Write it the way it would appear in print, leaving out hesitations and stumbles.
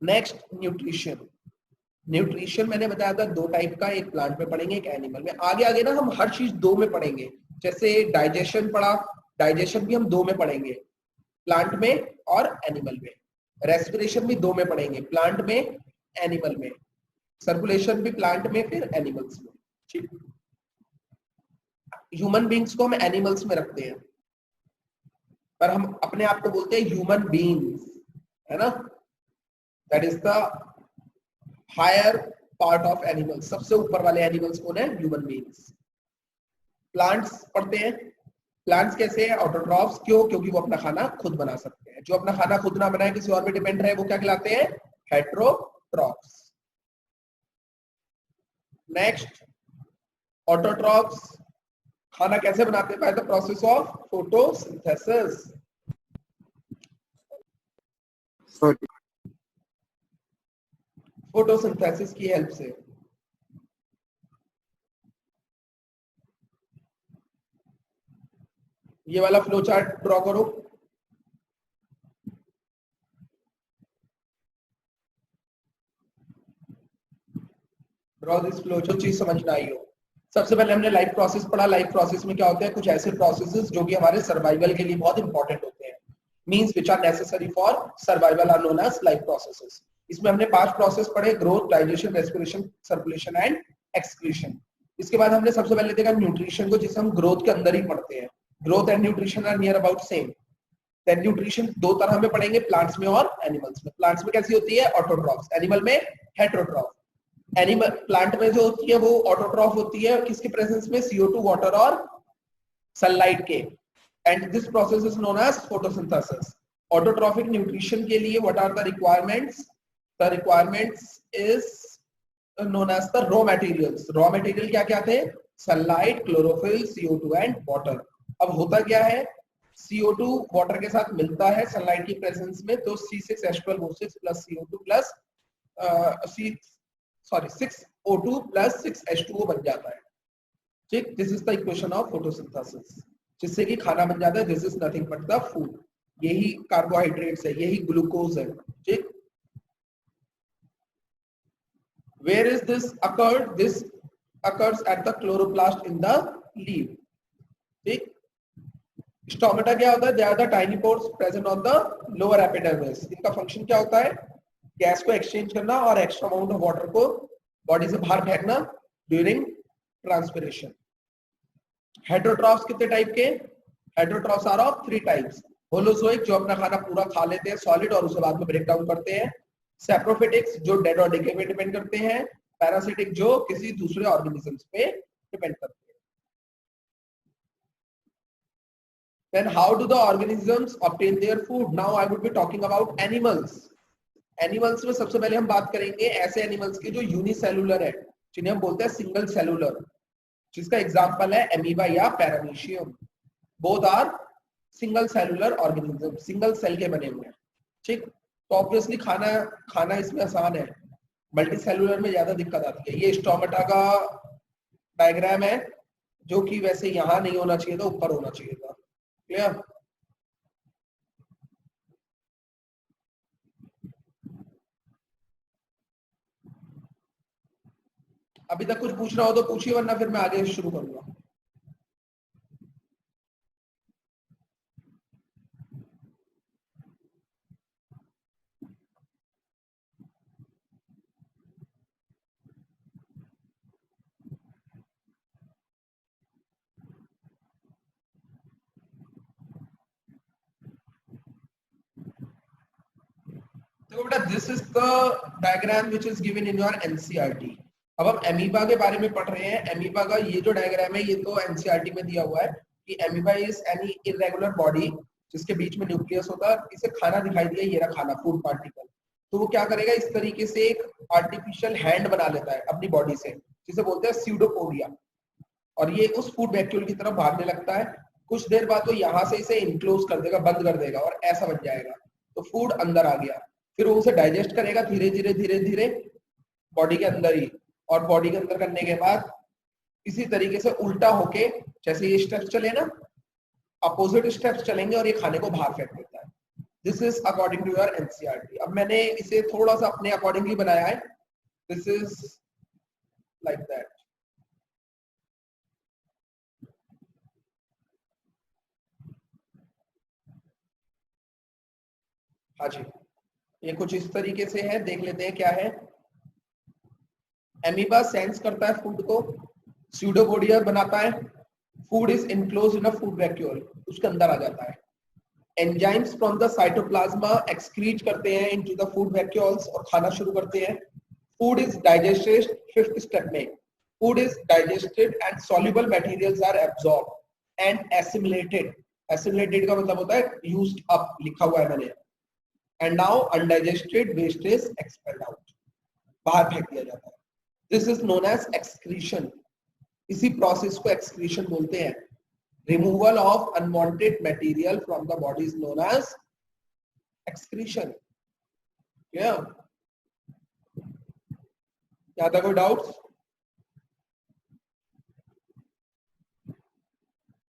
Next nutrition. Nutrition मैंने बताया था दो टाइप का, एक प्लांट में पढ़ेंगे एक एनिमल में। आगे आगे ना हम हर चीज दो में पढ़ेंगे। जैसे डाइजेशन पढ़ा, डाइजेशन भी हम दो में पढ़ेंगे, प्लांट में और एनिमल में। रेस्पिरेशन भी दो में पढ़ेंगे, प्लांट में एनिमल में। सर्कुलेशन भी प्लांट में फिर एनिमल्स में। ठीक, ह्यूमन बींग्स को हम एनिमल्स में रखते हैं, पर हम अपने आप को बोलते हैं ह्यूमन बींग्स, है ना। That is the higher part of animals. सबसे ऊपर वाले एनिमल्स कौन है? Human beings. प्लांट्स पढ़ते हैं। प्लांट्स कैसे है? ऑटोट्रॉफ्स। क्यों? क्योंकि वो अपना खाना खुद बना सकते हैं। जो अपना खाना खुद ना बनाए, किसी और पे डिपेंड रहे, वो क्या कहलाते हैं? हेट्रोट्रॉफ्स। नेक्स्ट, ऑटोट्रॉफ्स खाना कैसे बनाते हैं? By the process of photosynthesis. Photosynthesis की हेल्प से। ये वाला फ्लो चार्ट ड्रॉ करो। ड्रॉ दिस फ्लो, जो चीज समझ ना आई हो। सबसे पहले हमने लाइफ प्रोसेस पढ़ा। लाइफ प्रोसेस में क्या होता है? कुछ ऐसे प्रोसेसेस जो कि हमारे सर्वाइवल के लिए बहुत इंपॉर्टेंट होते हैं, means which are necessary for survival are known as life processes. इसमें हमने 5 प्रोसेस पढ़े: growth, digestion, respiration, circulation and excretion. इसके बाद हमने सबसे पहले देखा न्यूट्रिशन को, जिसे हम ग्रोथ के अंदर ही पढ़ते हैं। Growth and nutrition are near about same. Then nutrition दो तरह में पढ़ेंगे, प्लांट्स में और एनिमल्स में। प्लांट्स में कैसी होती है? ऑटोट्रॉफ्स। एनिमल में हेट्रोट्रॉफ। एनिमल प्लांट में जो होती है वो ऑटोट्रॉफ होती है, किसके प्रेजेंस में? CO2, वाटर और सनलाइट के। And this process is known as photosynthesis. Autotrophic nutrition के लिए what are the requirements? The requirements is known as the raw materials. Raw material क्या क्या थे? Sunlight, chlorophyll, CO2 and water. अब होता क्या है? CO2 वाटर के साथ मिलता है सनलाइट की प्रेजेंस में, तो C6H12O6 plus CO2 plus sorry 6O2 plus 6H2O बन जाता है। ठीक, this is the equation of photosynthesis, जिससे कि खाना बन जाता है। This is nothing but the food. यही कार्बोहाइड्रेट्स है, यही ग्लूकोज है। ठीक, where is this occurred? This occurs at the chloroplast in the leaf. ठीक, स्टोमेटा क्या होता है? They are the tiny pores present on the lower epidermis. इनका फंक्शन क्या होता है? गैस को एक्सचेंज करना और एक्स्ट्रा अमाउंट ऑफ वाटर को बॉडी से बाहर फेंकना ड्यूरिंग ट्रांसपिरेशन। हेट्रोट्रॉफ्स कितने टाइप के? Heterotrophs are of 3 types. Holozoic, जो अपना खाना पूरा खा लेते हैं सॉलिड और उसे बाद में ब्रेक डाउन करते हैं। सैप्रोफिटिक्स, जो डेड और डिके पे डिपेंड करते हैं। पैरासिटिक, जो किसी दूसरे ऑर्गेनिजम्स पे डिपेंड करते हैं। Then how do the organisms obtain their food? Now I would be talking about animals. Animals में सबसे पहले हम बात करेंगे ऐसे एनिमल्स की जो यूनिसेलुलर है, जिन्हें हम बोलते हैं सिंगल सेलुलर, जिसका एग्जांपल है एमीबा या पैरामीशियम। Both are single cellular organism, single cell के बने हुए हैं। ठीक, तो ऑब्वियसली खाना इसमें आसान है, मल्टी सेलुलर में ज्यादा दिक्कत आती है। ये स्टोमेटा का डायग्राम है, जो कि वैसे यहाँ नहीं होना चाहिए था, ऊपर होना चाहिए था। क्लियर? अभी तक कुछ पूछना हो तो पूछिए, वरना फिर मैं आगे शुरू करूंगा। देखो बेटा, this is the diagram which is given in your NCERT. अब हम एमीबा के बारे में पढ़ रहे हैं। एमीबा का ये जो डायग्राम है, ये तो एनसीईआरटी में दिया हुआ है कि amoeba is any irregular body जिसके बीच में न्यूक्लियस होता है। इसे खाना दिखाई दिया, ये रहा खाना, फूड पार्टिकल। तो वो क्या करेगा? इस तरीके से एक आर्टिफिशियल हैंड बना लेता है अपनी बॉडी से, जिसे बोलते हैं स्यूडोपोडिया, और ये उस फूड वैक्यूल की तरफ भागने लगता है। कुछ देर बाद तो यहाँ से इसे इनक्लोज कर देगा, बंद कर देगा, और ऐसा बन जाएगा। तो फूड अंदर आ गया। फिर वो उसे डाइजेस्ट करेगा धीरे धीरे धीरे धीरे बॉडी के अंदर ही, और बॉडी के अंदर करने के बाद इसी तरीके से उल्टा होके, जैसे ये स्टेप्स चले ना, अपोजिट स्टेप्स चलेंगे और ये खाने को बाहर फेंक देता है। This is according to your NCERT. अब मैंने इसे थोड़ा सा अपने अकॉर्डिंगली बनाया है। This is like that. हाँ जी, ये कुछ इस तरीके से है, देख लेते हैं क्या है। एमीबा सेंस करता है फूड को, स्यूडोपोडिया बनाता है, food is enclosed in a food vacuole, उसके अंदर आ जाता है। Enzymes from the cytoplasm excrete करते हैं इनटू द फूड वैक्यूल्स और खाना शुरू करते हैं। Food is digested, fifth step में food is digested and soluble materials are absorb and assimilated. Assimilated का मतलब होता है यूज्ड अप, लिखा हुआ है मैंने। And now undigested waste is expelled out, बाहर फेंक दिया जाता है। This is known as excretion. इसी प्रोसेस को एक्सक्रीशन बोलते हैं। Removal of unwanted material from the body is known as excretion. क्या यहाँ तक कोई डाउट्स?